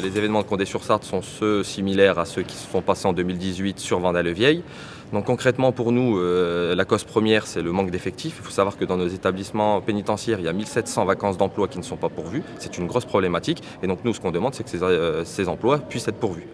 les événements de Condé-sur-Sarthe sont ceux similaires à ceux qui se sont passés en 2018 sur Vendée-le-Vieil. Donc concrètement pour nous, la cause première c'est le manque d'effectifs. Il faut savoir que dans nos établissements pénitentiaires, il y a 1700 vacances d'emploi qui ne sont pas pourvues. C'est une grosse problématique et donc nous ce qu'on demande c'est que ces emplois puissent être pourvus.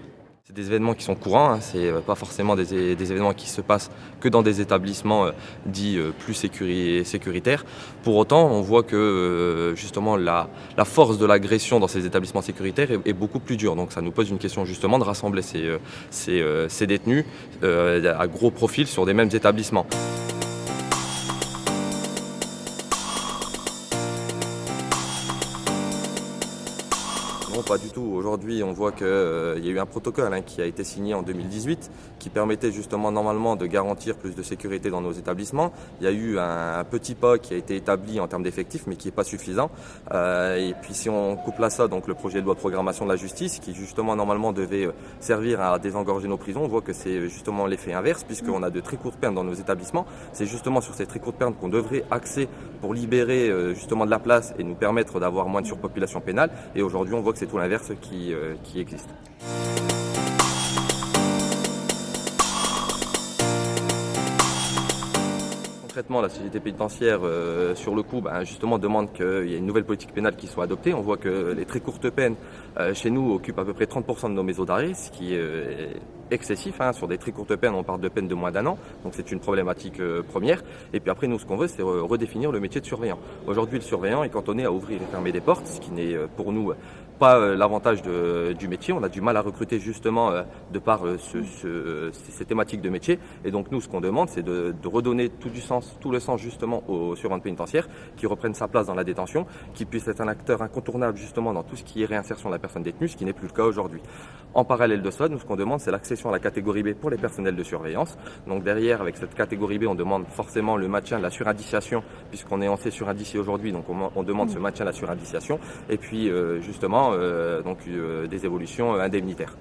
C'est des événements qui sont courants, hein, c'est pas forcément des événements qui se passent que dans des établissements dits plus sécuritaires. Pour autant, on voit que justement la force de l'agression dans ces établissements sécuritaires est beaucoup plus dure. Donc ça nous pose une question justement de rassembler ces détenus à gros profil sur des mêmes établissements. Non, pas du tout. Aujourd'hui, on voit qu'il y a eu un protocole qui a été signé en 2018 qui permettait justement normalement de garantir plus de sécurité dans nos établissements. Il y a eu un petit pas qui a été établi en termes d'effectifs mais qui n'est pas suffisant. Et puis si on couple à ça donc le projet de loi de programmation de la justice qui justement normalement devait servir à désengorger nos prisons, on voit que c'est justement l'effet inverse puisqu'on a de très courtes peines dans nos établissements. C'est justement sur ces très courtes peines qu'on devrait axer pour libérer justement de la place et nous permettre d'avoir moins de surpopulation pénale. Et aujourd'hui, on voit que c'est tout l'inverse qui existe. Concrètement, la société pénitentiaire, sur le coup, justement, demande qu'il y ait une nouvelle politique pénale qui soit adoptée. On voit que les très courtes peines, chez nous, occupent à peu près 30% de nos maisons d'arrêt, ce qui est excessif. Sur des très courtes peines, on parle de peines de moins d'1 an. Donc c'est une problématique première. Et puis après, nous, ce qu'on veut, c'est redéfinir le métier de surveillant. Aujourd'hui, le surveillant est cantonné à ouvrir et fermer des portes, ce qui n'est pour nous pas l'avantage du métier. On a du mal à recruter justement de par ces thématiques de métier. Et donc nous, ce qu'on demande, c'est de redonner tout le sens justement aux surveillants pénitentiaires qui reprennent sa place dans la détention, qui puisse être un acteur incontournable justement dans tout ce qui est réinsertion de la personne détenue, ce qui n'est plus le cas aujourd'hui. En parallèle de cela, nous, ce qu'on demande, c'est l'accession à la catégorie B pour les personnels de surveillance. Donc derrière, avec cette catégorie B, on demande forcément le maintien de la surindiciation, puisqu'on est censé surindicier aujourd'hui, donc on demande ce maintien de la surindiciation. Et puis justement, des évolutions indemnitaires.